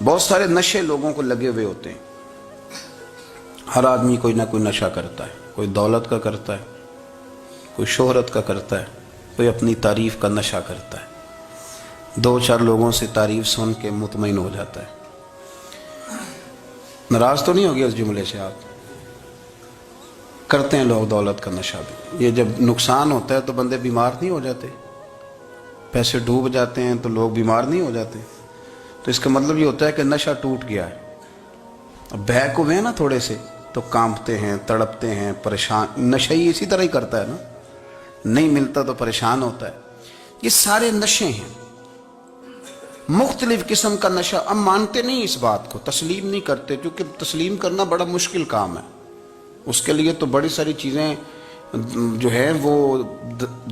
بہت سارے نشے لوگوں کو لگے ہوئے ہوتے ہیں. ہر آدمی کوئی نہ کوئی نشہ کرتا ہے. کوئی دولت کا کرتا ہے, کوئی شہرت کا کرتا ہے, کوئی اپنی تعریف کا نشہ کرتا ہے. دو چار لوگوں سے تعریف سن کے مطمئن ہو جاتا ہے. ناراض تو نہیں ہو گیا اس جملے سے آپ؟ کرتے ہیں لوگ دولت کا نشہ بھی. یہ جب نقصان ہوتا ہے تو بندے بیمار نہیں ہو جاتے؟ پیسے ڈوب جاتے ہیں تو لوگ بیمار نہیں ہو جاتے؟ تو اس کا مطلب یہ ہوتا ہے کہ نشہ ٹوٹ گیا ہے. اب بہک ہوئے ہیں نا تھوڑے سے تو کانپتے ہیں, تڑپتے ہیں, پریشان. نشہ ہی اسی طرح ہی کرتا ہے نا, نہیں ملتا تو پریشان ہوتا ہے. یہ سارے نشے ہیں, مختلف قسم کا نشہ. ہم مانتے نہیں اس بات کو, تسلیم نہیں کرتے, کیونکہ تسلیم کرنا بڑا مشکل کام ہے. اس کے لیے تو بڑی ساری چیزیں جو ہیں وہ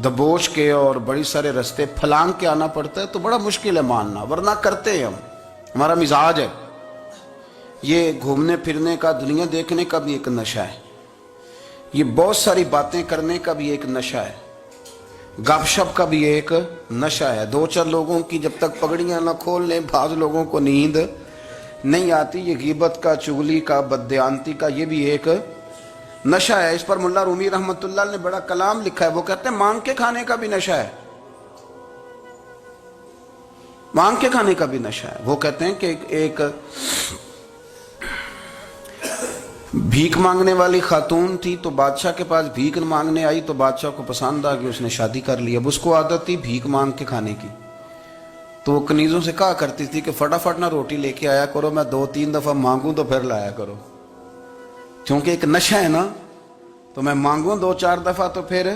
دبوچ کے اور بڑی سارے رستے پھلانگ کے آنا پڑتا ہے. تو بڑا مشکل ہے ماننا, ورنہ کرتے ہیں ہم. ہمارا مزاج ہے. یہ گھومنے پھرنے کا, دنیا دیکھنے کا بھی ایک نشہ ہے. یہ بہت ساری باتیں کرنے کا بھی ایک نشہ ہے. گپ شپ کا بھی ایک نشہ ہے. دو چار لوگوں کی جب تک پگڑیاں نہ کھول لیں, بعض لوگوں کو نیند نہیں آتی. یہ غیبت کا, چغلی کا, بددیانتی کا یہ بھی ایک نشہ ہے. اس پر ملا رومی رحمت اللہ نے بڑا کلام لکھا ہے. وہ کہتے ہیں مانگ کے کھانے کا بھی نشہ ہے. مانگ کے کھانے کا بھی نشہ ہے. وہ کہتے ہیں کہ ایک بھیک مانگنے والی خاتون تھی, تو بادشاہ کے پاس بھیک مانگنے آئی, تو بادشاہ کو پسند آ گئی, اس نے شادی کر لی. اب اس کو عادت تھی بھیک مانگ کے کھانے کی, تو وہ کنیزوں سے کہا کرتی تھی کہ فٹافٹ نہ روٹی لے کے آیا کرو, میں 2-3 دفعہ مانگوں تو پھر لایا کرو. کیونکہ ایک نشہ ہے نا, تو میں مانگوں 2-4 دفعہ تو پھر.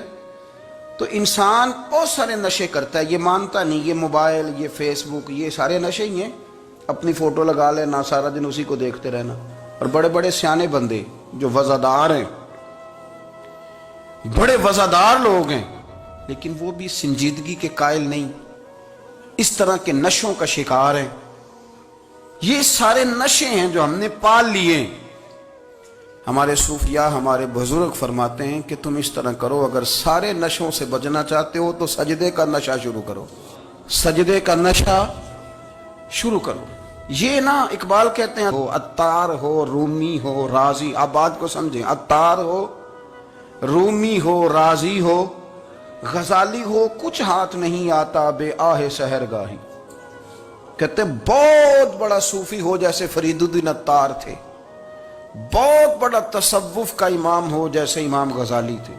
تو انسان بہت سارے نشے کرتا ہے, یہ مانتا نہیں. یہ موبائل, یہ فیس بک, یہ سارے نشے ہی ہیں. اپنی فوٹو لگا لینا, سارا دن اسی کو دیکھتے رہنا. اور بڑے بڑے سیانے بندے جو وزادار ہیں, بڑے وزادار لوگ ہیں, لیکن وہ بھی سنجیدگی کے قائل نہیں, اس طرح کے نشوں کا شکار ہیں. یہ سارے نشے ہیں جو ہم نے پال لیے. ہمارے صوفیاء, ہمارے بزرگ فرماتے ہیں کہ تم اس طرح کرو, اگر سارے نشوں سے بچنا چاہتے ہو تو سجدے کا نشہ شروع کرو. سجدے کا نشہ شروع کرو. یہ نا اقبال کہتے ہیں, عطار ہو, رومی ہو, رازی. آپ بات کو سمجھیں, عطار ہو, رومی ہو, رازی ہو, غزالی ہو, کچھ ہاتھ نہیں آتا بے آہ سحر گاہی. کہتے ہیں بہت بڑا صوفی ہو جیسے فرید الدین عطار تھے, بہت بڑا تصوف کا امام ہو جیسے امام غزالی تھے,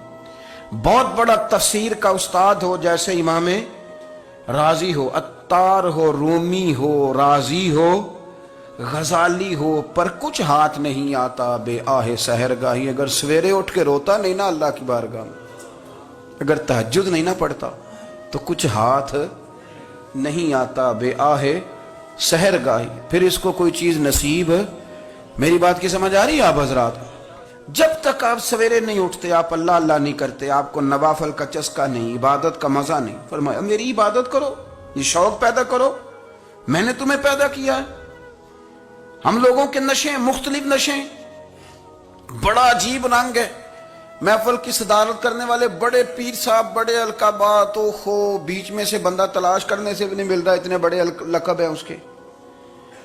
بہت بڑا تفسیر کا استاد ہو جیسے امام رازی ہو. عطار ہو, رومی ہو, رازی ہو, غزالی ہو, پر کچھ ہاتھ نہیں آتا بے آہ سحر گاہی. اگر سویرے اٹھ کے روتا نہیں نا اللہ کی بارگاہ میں, اگر تہجد نہیں نہ پڑھتا, تو کچھ ہاتھ نہیں آتا بے آہ سحر گاہی. پھر اس کو کوئی چیز نصیب. میری بات کی سمجھ آ رہی ہے آپ حضرات؟ جب تک آپ سویرے نہیں اٹھتے, آپ اللہ اللہ نہیں کرتے, آپ کو نوافل کا چسکا نہیں, عبادت کا مزہ نہیں. فرمایا میری عبادت کرو, یہ شوق پیدا کرو, میں نے تمہیں پیدا کیا ہے. ہم لوگوں کے نشے, مختلف نشے, بڑا عجیب رنگ ہے. محفل کی صدارت کرنے والے بڑے پیر صاحب, بڑے القابات, بیچ میں سے بندہ تلاش کرنے سے بھی نہیں مل رہا, اتنے بڑے لقب ہیں اس کے.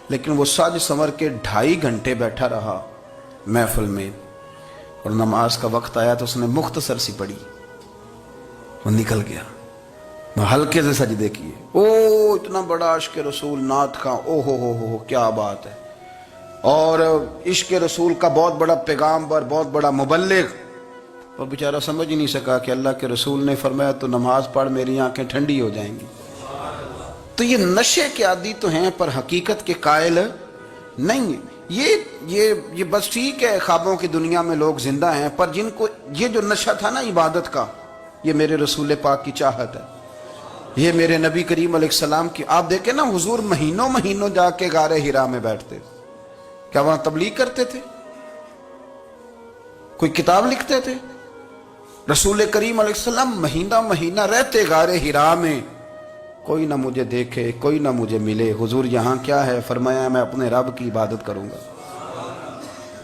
لیکن وہ سج سنور کے 2.5 گھنٹے بیٹھا رہا محفل میں, اور نماز کا وقت آیا تو اس نے مختصر سی پڑھی, وہ نکل گیا. ہلکے سے سجدے کیے. اتنا بڑا عشق رسول, نعت کا, ہو کیا بات ہے. اور عشق رسول کا بہت بڑا پیغامبر, بہت بڑا مبلغ, اور بیچارہ سمجھ ہی نہیں سکا کہ اللہ کے رسول نے فرمایا تو نماز پڑھ, میری آنکھیں ٹھنڈی ہو جائیں گی. تو یہ نشے کے عادی تو ہیں, پر حقیقت کے قائل نہیں ہیں. یہ بس ٹھیک ہے, خوابوں کی دنیا میں لوگ زندہ ہیں, پر جن کو یہ جو نشہ تھا نا عبادت کا, یہ میرے رسول پاک کی چاہت ہے, یہ میرے نبی کریم علیہ السلام کی. آپ دیکھیں نا, حضور مہینوں جا کے غار حرا میں بیٹھتے. کیا وہاں تبلیغ کرتے تھے؟ کوئی کتاب لکھتے تھے؟ رسول کریم علیہ السلام مہینہ رہتے غار حرا میں. کوئی نہ مجھے دیکھے, کوئی نہ مجھے ملے, حضور یہاں کیا ہے؟ فرمایا میں اپنے رب کی عبادت کروں گا.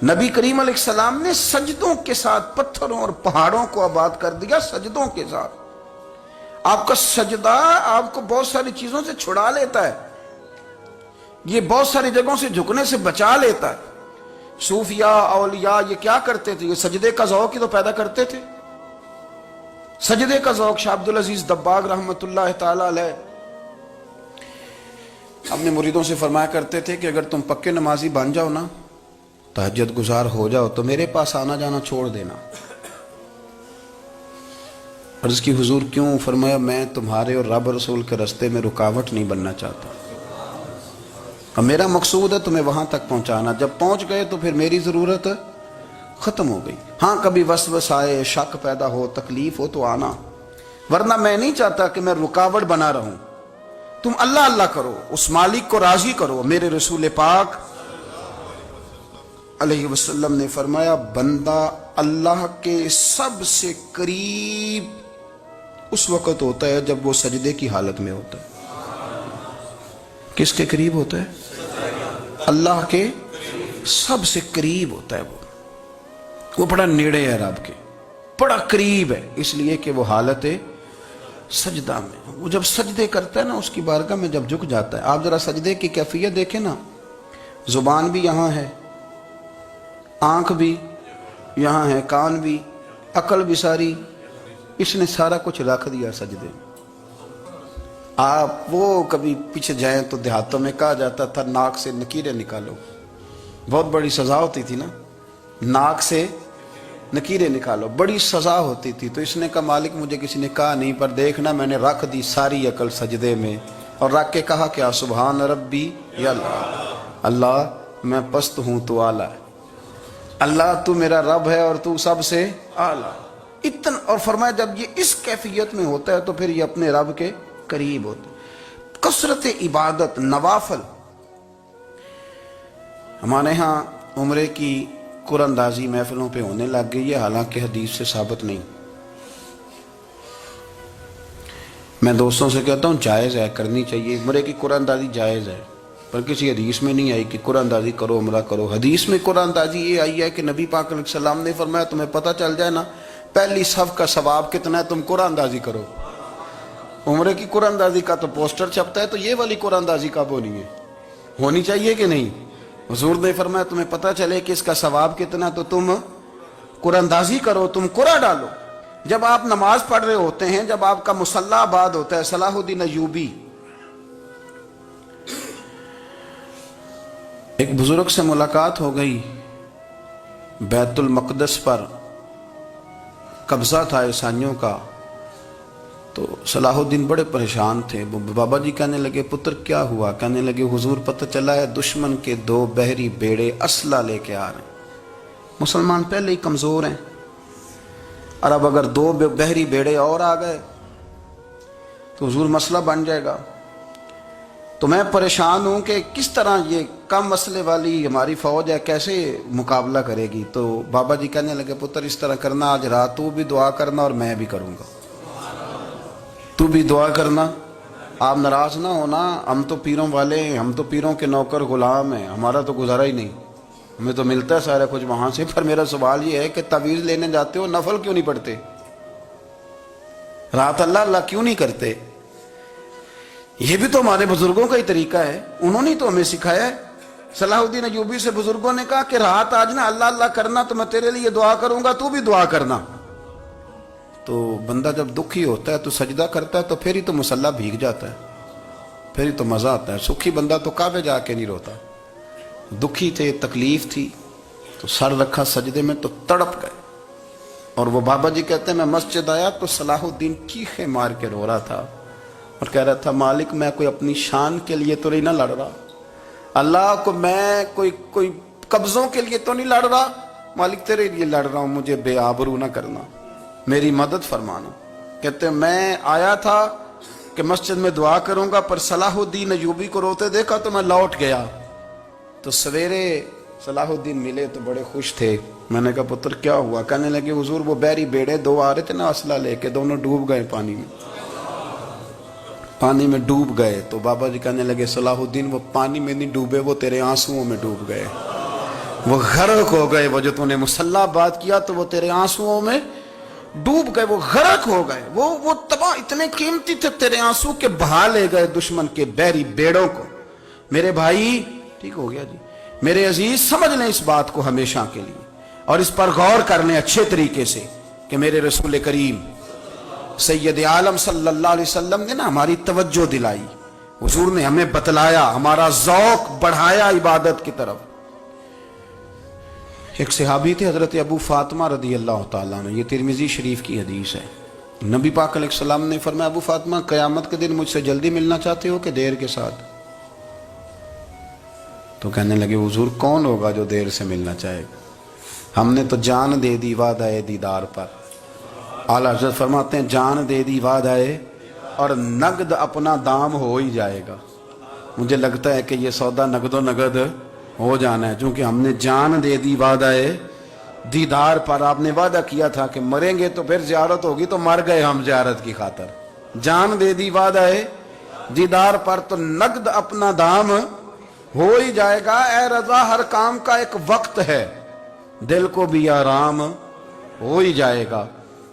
نبی کریم علیہ السلام نے سجدوں کے ساتھ پتھروں اور پہاڑوں کو آباد کر دیا, سجدوں کے ساتھ. آپ کا سجدہ آپ کو بہت ساری چیزوں سے چھڑا لیتا ہے. یہ بہت ساری جگہوں سے جھکنے سے بچا لیتا ہے۔ صوفیاء اولیاء یہ کیا کرتے تھے؟ یہ سجدے کا ذوق ہی تو پیدا کرتے تھے۔ سجدے کا ذوق شاہ عبدالعزیز دباغ رحمت اللہ تعالی علیہ اپنے مریدوں سے فرمایا کرتے تھے کہ اگر تم پکے نمازی بن جاؤ نا، تہجد گزار ہو جاؤ، تو میرے پاس آنا جانا چھوڑ دینا۔ عرض کی حضور کیوں؟ فرمایا میں تمہارے اور رب رسول کے راستے میں رکاوٹ نہیں بننا چاہتا، اور میرا مقصود ہے تمہیں وہاں تک پہنچانا۔ جب پہنچ گئے تو پھر میری ضرورت ختم ہو گئی۔ ہاں کبھی وسوسہ آئے، شک پیدا ہو، تکلیف ہو تو آنا، ورنہ میں نہیں چاہتا کہ میں رکاوٹ بنا رہوں۔ تم اللہ اللہ کرو، اس مالک کو راضی کرو۔ میرے رسول پاک علیہ وسلم نے فرمایا بندہ اللہ کے سب سے قریب اس وقت ہوتا ہے جب وہ سجدے کی حالت میں ہوتا ہے۔ کس کے قریب ہوتا ہے؟ اللہ کے سب سے قریب ہوتا ہے۔ وہ بڑا نیڑے ہے رب کے، بڑا قریب ہے، اس لیے کہ وہ حالت سجدہ میں۔ وہ جب سجدے کرتا ہے نا، اس کی بارگاہ میں جب جھک جاتا ہے، آپ ذرا سجدے کی کیفیت دیکھیں نا، زبان بھی یہاں ہے، آنکھ بھی یہاں ہے، کان بھی، عقل بھی ساری، اس نے سارا کچھ رکھ دیا سجدے میں۔ آپ وہ کبھی پیچھے جائیں تو دیہاتوں میں کہا جاتا تھا ناک سے نکیریں نکالو، بہت بڑی سزا ہوتی تھی نا، ناک سے نکیریں نکالو، بڑی سزا ہوتی تھی۔ تو اس نے کہا مالک مجھے کسی نے کہا نہیں، پر دیکھنا میں نے رکھ دی ساری عقل سجدے میں، اور رکھ کے کہا کیا؟ سبحان ربی یا اللہ، اللہ میں پست ہوں تو اعلیٰ ہے، اللہ تو میرا رب ہے اور تو سب سے اعلیٰ اتنا۔ اور فرمایا جب یہ اس کیفیت میں ہوتا ہے تو پھر یہ اپنے رب کے قریب ہوتا ہے۔ کثرت عبادت، نوافل۔ ہمارے ہاں عمرے کی قرآن اندازی محفلوں پہ ہونے لگ گئی ہے، حالانکہ حدیث سے ثابت نہیں۔ میں دوستوں سے کہتا ہوں جائز ہے، کرنی چاہیے، عمرے کی قرآن اندازی جائز ہے، پر کسی حدیث میں نہیں آئی کہ قرآن اندازی کرو عمرہ کرو۔ حدیث میں قرآن اندازی یہ آئی ہے کہ نبی پاک علیہ السلام نے فرمایا تمہیں پتہ چل جائے نا پہلی صف کا ثواب کتنا ہے، تم قرآن اندازی کرو۔ عمرے کی قرآن اندازی کا تو پوسٹر چھپتا ہے، تو یہ والی قرآن اندازی کب ہونی ہے؟ ہونی چاہیے کہ نہیں؟ حضور نے فرمایا تمہیں پتہ چلے کہ اس کا ثواب کتنا، تو تم قرآن اندازی کرو، تم قرآن ڈالو۔ جب آپ نماز پڑھ رہے ہوتے ہیں، جب آپ کا مصلی آباد ہوتا ہے، صلاح الدین ایوبی ایک بزرگ سے ملاقات ہو گئی، بیت المقدس پر قبضہ تھا عیسائیوں کا، تو صلاح الدین بڑے پریشان تھے۔ بابا جی کہنے لگے پتر کیا ہوا؟ کہنے لگے حضور پتہ چلا ہے دشمن کے 2 بحری بیڑے اسلحہ لے کے آ رہے ہیں، مسلمان پہلے ہی کمزور ہیں، اور اب اگر 2 بحری بیڑے اور آ گئے تو حضور مسئلہ بن جائے گا۔ تو میں پریشان ہوں کہ کس طرح یہ کم مسئلے والی ہماری فوج ہے کیسے مقابلہ کرے گی۔ تو بابا جی کہنے لگے پتر اس طرح کرنا، آج رات تو بھی دعا کرنا اور میں بھی کروں گا، تو بھی دعا کرنا، آپ ناراض نہ ہونا، ہم تو پیروں والے ہیں، ہم تو پیروں کے نوکر غلام ہیں، ہمارا تو گزارا ہی نہیں، ہمیں تو ملتا ہے سارا کچھ وہاں سے۔ پر میرا سوال یہ ہے کہ تعویذ لینے جاتے ہو نفل کیوں نہیں پڑھتے؟ رات اللہ اللہ کیوں نہیں کرتے؟ یہ بھی تو ہمارے بزرگوں کا ہی طریقہ ہے، انہوں نے تو ہمیں سکھایا ہے۔ صلاح الدین ایوبی سے بزرگوں نے کہا کہ رات آج نا اللہ اللہ کرنا، تو میں تیرے لیے دعا کروں گا، تو بھی دعا کرنا۔ تو بندہ جب دکھی ہوتا ہے تو سجدہ کرتا ہے، تو پھر ہی تو مصلی بھیگ جاتا ہے، پھر ہی تو مزہ آتا ہے۔ سکھی بندہ تو کعبے جا کے نہیں روتا، دکھی تھے، تکلیف تھی، تو سر رکھا سجدے میں تو تڑپ گئے۔ اور وہ بابا جی کہتے ہیں میں مسجد آیا تو صلاح الدین چیخیں مار کے رو رہا تھا اور کہہ رہا تھا مالک میں کوئی اپنی شان کے لیے تو نہیں نہ لڑ رہا، اللہ کو میں کوئی قبضوں کے لیے تو نہیں لڑ رہا، مالک تیرے لیے لڑ رہا ہوں، مجھے بے آبرو نہ کرنا، میری مدد فرمانا۔ کہتے ہیں میں آیا تھا کہ مسجد میں دعا کروں گا، پر صلاح الدین ایوبی کو روتے دیکھا تو میں لوٹ گیا۔ تو سویرے صلاح الدین ملے تو بڑے خوش تھے۔ میں نے کہا پتر کیا ہوا؟ کہنے لگے حضور وہ بحری بیڑے 2 آ رہے تھے نا اسلحہ لے کے، دونوں ڈوب گئے پانی میں ڈوب گئے۔ تو بابا جی کہنے لگے صلاح الدین وہ پانی میں نہیں ڈوبے، وہ تیرے آنسوؤں میں ڈوب گئے، وہ غرق ہو گئے، وہ جو تو نے مصلی بات کیا تو وہ تیرے آنسوؤں میں ڈوب گئے، وہ غرق ہو گئے، وہ تباہ، اتنے قیمتی تھے تیرے آنسو کے بہا لے گئے دشمن کے بحری بیڑوں کو، میرے بھائی ٹھیک ہو گیا جی، میرے عزیز سمجھ لیں اس بات کو ہمیشہ کے لیے اور اس پر غور کر لیں اچھے طریقے سے کہ میرے رسول کریم سید عالم صلی اللہ علیہ وسلم نے نا ہماری توجہ دلائی، حضور نے ہمیں بتلایا، ہمارا ذوق بڑھایا عبادت کی طرف۔ ایک صحابی تھے حضرت ابو فاطمہ رضی اللہ تعالیٰ عنہ، یہ ترمذی شریف کی حدیث ہے۔ نبی پاک علیہ السلام نے فرمایا ابو فاطمہ قیامت کے دن مجھ سے جلدی ملنا چاہتے ہو کہ دیر کے ساتھ؟ تو کہنے لگے حضور کون ہوگا جو دیر سے ملنا چاہے گا، ہم نے تو جان دے دی وعدہ دیدار پر۔ اعلیٰ حضرت فرماتے ہیں جان دے دی وعدہ اور نقد اپنا دام ہو ہی جائے گا۔ مجھے لگتا ہے کہ یہ سودا نقد و نقد ہو جانا ہے، چونکہ ہم نے جان دے دی وعدہ دیدار پر۔ آپ نے وعدہ کیا تھا کہ مریں گے تو پھر زیارت ہوگی، تو مر گئے ہم زیارت کی خاطر۔ جان دے دی وعدہ دیدار پر تو نقد اپنا دام ہو ہی جائے گا۔ اے رضا ہر کام کا ایک وقت ہے، دل کو بھی آرام ہو ہی جائے گا۔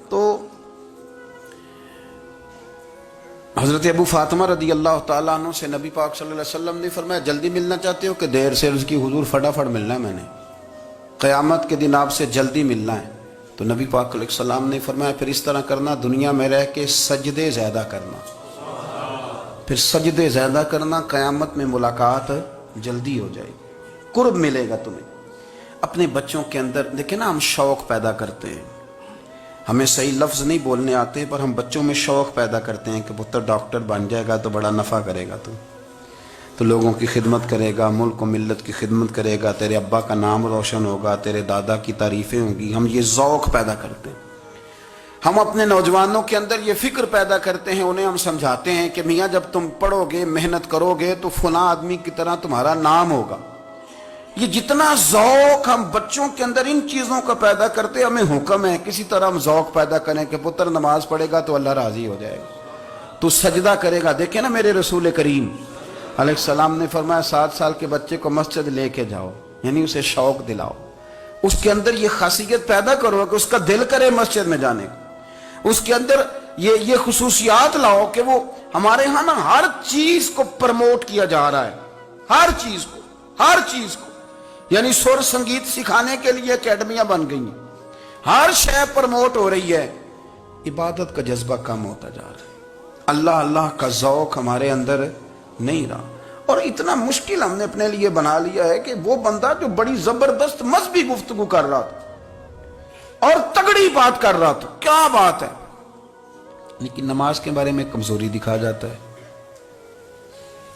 تو حضرت ابو فاطمہ رضی اللہ تعالیٰ عنہ سے نبی پاک صلی اللہ علیہ وسلم نے فرمایا جلدی ملنا چاہتے ہو کہ دیر سے؟ عرض کی حضور فٹافٹ ملنا ہے، میں نے قیامت کے دن آپ سے جلدی ملنا ہے۔ تو نبی پاک علیہ السلام نے فرمایا پھر اس طرح کرنا، دنیا میں رہ کے سجدے زیادہ کرنا، پھر سجدے زیادہ کرنا، قیامت میں ملاقات جلدی ہو جائے گی، قرب ملے گا تمہیں۔ اپنے بچوں کے اندر دیکھیں نا، ہم شوق پیدا کرتے ہیں، ہمیں صحیح لفظ نہیں بولنے آتے پر ہم بچوں میں شوق پیدا کرتے ہیں کہ پتر ڈاکٹر بن جائے گا تو بڑا نفع کرے گا، تو لوگوں کی خدمت کرے گا، ملک و ملت کی خدمت کرے گا، تیرے ابا کا نام روشن ہوگا، تیرے دادا کی تعریفیں ہوں گی۔ ہم یہ ذوق پیدا کرتے ہیں، ہم اپنے نوجوانوں کے اندر یہ فکر پیدا کرتے ہیں، انہیں ہم سمجھاتے ہیں کہ میاں جب تم پڑھو گے، محنت کرو گے تو فلاں آدمی کی طرح تمہارا نام ہوگا۔ یہ جتنا ذوق ہم بچوں کے اندر ان چیزوں کا پیدا کرتے، ہمیں حکم ہے کسی طرح ہم ذوق پیدا کریں کہ پتر نماز پڑھے گا تو اللہ راضی ہو جائے گا، تو سجدہ کرے گا۔ دیکھیں نا میرے رسول کریم علیہ السلام نے فرمایا 7 سال کے بچے کو مسجد لے کے جاؤ، یعنی اسے شوق دلاؤ، اس کے اندر یہ خاصیت پیدا کرو کہ اس کا دل کرے مسجد میں جانے کا، اس کے اندر یہ خصوصیات لاؤ کہ وہ ہمارے ہاں نا ہر چیز کو پرموٹ کیا جا رہا ہے، ہر چیز کو، یعنی سر سنگیت سکھانے کے لیے اکیڈمیاں بن گئی ہیں، ہر شے پرموٹ ہو رہی ہے، عبادت کا جذبہ کم ہوتا جا رہا ہے، اللہ اللہ کا ذوق ہمارے اندر نہیں رہا۔ اور اتنا مشکل ہم نے اپنے لیے بنا لیا ہے کہ وہ بندہ جو بڑی زبردست مذہبی گفتگو کر رہا تھا اور تگڑی بات کر رہا تھا، کیا بات ہے، لیکن نماز کے بارے میں کمزوری دکھا جاتا ہے،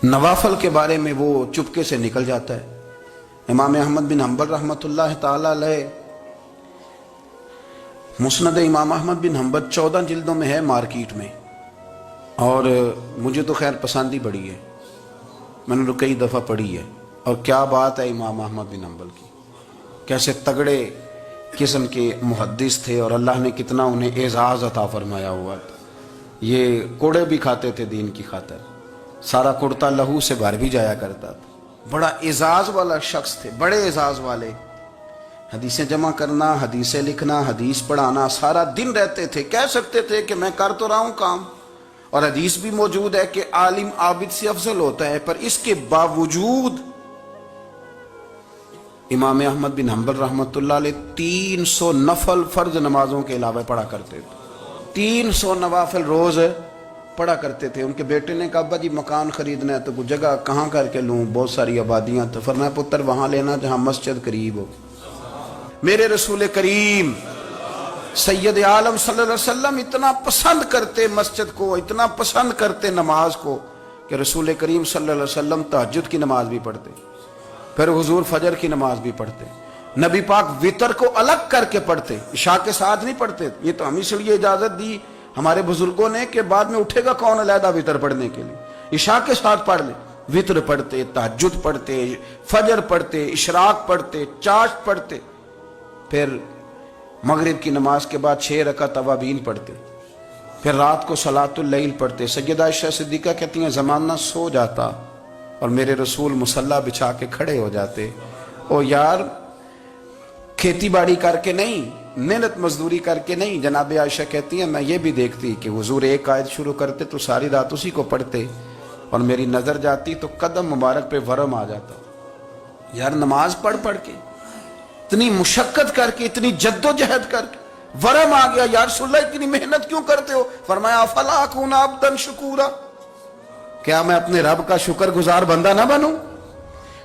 نوافل کے بارے میں وہ چپکے سے نکل جاتا ہے۔ امام احمد بن حنبل رحمۃ اللہ تعالی علیہ، مسند امام احمد بن حنبل 14 جلدوں میں ہے مارکیٹ میں، اور مجھے تو خیر پسند ہی بڑی ہے، میں نے کئی دفعہ پڑھی ہے، اور کیا بات ہے امام احمد بن حنبل کی، کیسے تگڑے قسم کے محدث تھے اور اللہ نے کتنا انہیں اعزاز عطا فرمایا ہوا تھا۔ یہ کوڑے بھی کھاتے تھے دین کی خاطر، سارا کرتا لہو سے بھر بھی جایا کرتا تھا، بڑا اعزاز والا شخص تھے، بڑے اعزاز والے، حدیثیں جمع کرنا، حدیثیں لکھنا، حدیث پڑھانا، سارا دن رہتے تھے۔ کہہ سکتے تھے کہ میں کر تو رہا ہوں کام، اور حدیث بھی موجود ہے کہ عالم عابد سے افضل ہوتا ہے، پر اس کے باوجود امام احمد بن حنبل رحمۃ اللہ علیہ 300 نفل فرض نمازوں کے علاوہ پڑھا کرتے تھے، 300 نوافل روز پڑھا کرتے تھے۔ ان کے بیٹے نے کہا ابا جی مکان خریدنا ہے تو کوئی جگہ کہاں کر کے لوں، بہت ساری آبادیاں، تو فرمایا پتر وہاں لینا جہاں مسجد قریب ہو۔ میرے رسول کریم سید عالم صلی اللہ علیہ وسلم اتنا پسند کرتے مسجد کو، اتنا پسند کرتے نماز کو، کہ رسول کریم صلی اللہ علیہ وسلم تہجد کی نماز بھی پڑھتے، پھر حضور فجر کی نماز بھی پڑھتے، نبی پاک وتر کو الگ کر کے پڑھتے، عشاء کے ساتھ نہیں پڑھتے۔ یہ تو ہم اس لیے اجازت دی ہمارے بزرگوں نے کہ بعد میں اٹھے گا کون علیحدہ وتر پڑھنے کے لیے، عشاء کے ساتھ پڑھ لے۔ وتر پڑھتے، تہجد پڑھتے، فجر پڑھتے، اشراق پڑھتے، چاشت پڑھتے، پھر مغرب کی نماز کے بعد 6 رکعت اوابین پڑھتے، پھر رات کو صلاۃ اللیل پڑھتے۔ سیدہ عائشہ صدیقہ کہتی ہیں زمانہ سو جاتا اور میرے رسول مصلی بچھا کے کھڑے ہو جاتے، او یار کھیتی باڑی کر کے نہیں، محنت مزدوری کر کے نہیں۔ جناب عائشہ کہتی ہیں میں یہ بھی دیکھتی کہ حضور ایک آیت شروع کرتے تو ساری رات اسی کو پڑھتے، اور میری نظر جاتی تو قدم مبارک پہ ورم آ جاتا. یار نماز پڑھ پڑھ کے اتنی مشقت کر کے اتنی جد و جہد کر کے ورم آ گیا. یا رسول اللہ اتنی محنت کیوں کرتے ہو؟ فرمایا افلا اکون عبدا شکورا، کیا میں اپنے رب کا شکر گزار بندہ نہ بنوں؟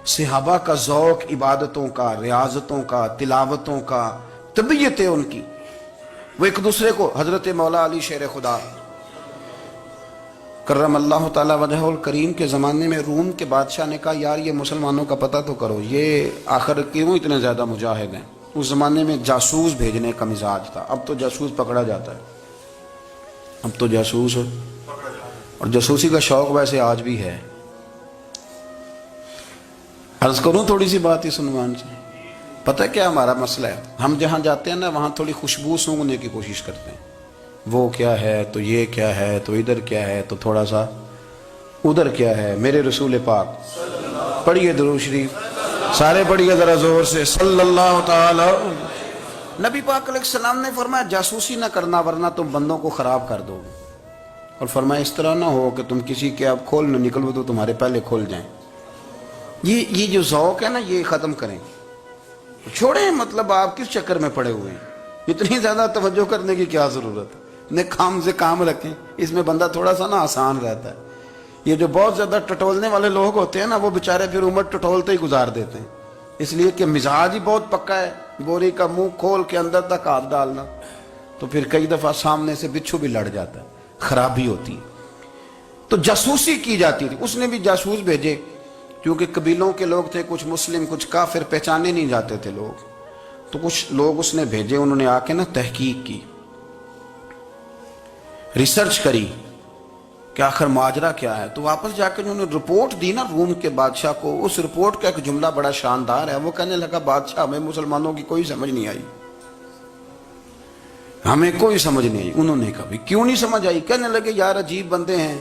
صحابہ کا ذوق عبادتوں کا، ریاضتوں کا، تلاوتوں کا، طبیعت ان کی، وہ ایک دوسرے کو. حضرت مولا علی شیر خدا کرم اللہ تعالی وجہ الکریم کے زمانے میں روم کے بادشاہ نے کہا یار یہ مسلمانوں کا پتہ تو کرو، یہ آخر کیوں اتنے زیادہ مجاہد ہیں. اس زمانے میں جاسوس بھیجنے کا مزاج تھا. اب تو جاسوس پکڑا جاتا ہے، اب تو جاسوس، اور جاسوسی کا شوق ویسے آج بھی ہے. عرض کروں تھوڑی سی بات اس عنوان سے. پتہ کیا ہمارا مسئلہ ہے؟ ہم جہاں جاتے ہیں نا وہاں تھوڑی خوشبو سونگنے کی کوشش کرتے ہیں. وہ کیا ہے تو یہ کیا ہے تو ادھر کیا ہے تو تھوڑا سا ادھر کیا ہے. میرے رسول پاک پڑھیے درود شریف، سارے پڑھیے ذرا زور سے، صلی اللہ تعالی. نبی پاک علیہ السلام نے فرمایا جاسوسی نہ کرنا ورنہ تم بندوں کو خراب کر دو گے. اور فرمایا اس طرح نہ ہو کہ تم کسی کے اب کھول نہ نکلو تو تمہارے پہلے کھول جائیں. یہ جو ذوق ہے نا یہ ختم کریں، چھوڑیں. مطلب آپ کس چکر میں پڑے ہوئے ہیں؟ اتنی زیادہ توجہ کرنے کی کیا ضرورت ہے؟ اپنے کام سے کام رکھیں. اس میں بندہ تھوڑا سا نا آسان رہتا ہے. یہ جو بہت زیادہ ٹٹولنے والے لوگ ہوتے ہیں نا وہ بےچارے پھر عمر ٹٹولتے ہی گزار دیتے ہیں، اس لیے کہ مزاج ہی بہت پکا ہے. بوری کا منہ کھول کے اندر تک ہاتھ ڈالنا، تو پھر کئی دفعہ سامنے سے بچھو بھی لڑ جاتا ہے، خرابی ہوتی ہے. تو جاسوسی کی جاتی تھی. اس نے بھی جاسوس بھیجے کیونکہ قبیلوں کے لوگ تھے، کچھ مسلم کچھ کافر، پہچانے نہیں جاتے تھے لوگ. تو کچھ لوگ اس نے بھیجے، انہوں نے آ کے نا تحقیق کی، ریسرچ کری کہ آخر ماجرا کیا ہے. تو واپس جا کے انہوں نے رپورٹ دی نا روم کے بادشاہ کو. اس رپورٹ کا ایک جملہ بڑا شاندار ہے. وہ کہنے لگا بادشاہ ہمیں مسلمانوں کی کوئی سمجھ نہیں آئی، ہمیں کوئی سمجھ نہیں آئی. انہوں نے کہا کیوں نہیں سمجھ آئی؟ کہنے لگے یار عجیب بندے ہیں،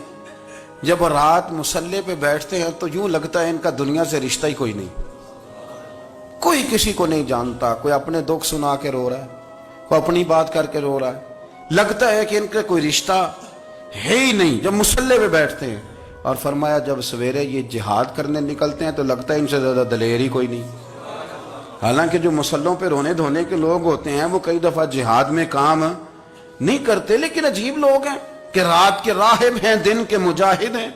جب رات مصلے پہ بیٹھتے ہیں تو یوں لگتا ہے ان کا دنیا سے رشتہ ہی کوئی نہیں، کوئی کسی کو نہیں جانتا. کوئی اپنے دکھ سنا کے رو رہا ہے، کوئی اپنی بات کر کے رو رہا ہے. لگتا ہے کہ ان کا کوئی رشتہ ہے ہی نہیں جب مصلے پہ بیٹھتے ہیں. اور فرمایا جب سویرے یہ جہاد کرنے نکلتے ہیں تو لگتا ہے ان سے زیادہ دلیر ہی کوئی نہیں. حالانکہ جو مصلوں پہ رونے دھونے کے لوگ ہوتے ہیں وہ کئی دفعہ جہاد میں کام نہیں کرتے، لیکن عجیب لوگ ہیں کہ رات کے راہب ہیں، دن کے مجاہد ہیں،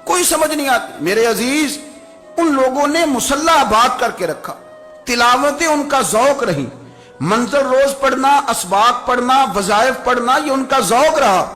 کوئی سمجھ نہیں آتی. میرے عزیز ان لوگوں نے مصلی آباد کر کے رکھا، تلاوتیں ان کا ذوق رہی، منظر روز پڑھنا، اسباق پڑھنا، وظائف پڑھنا یہ ان کا ذوق رہا.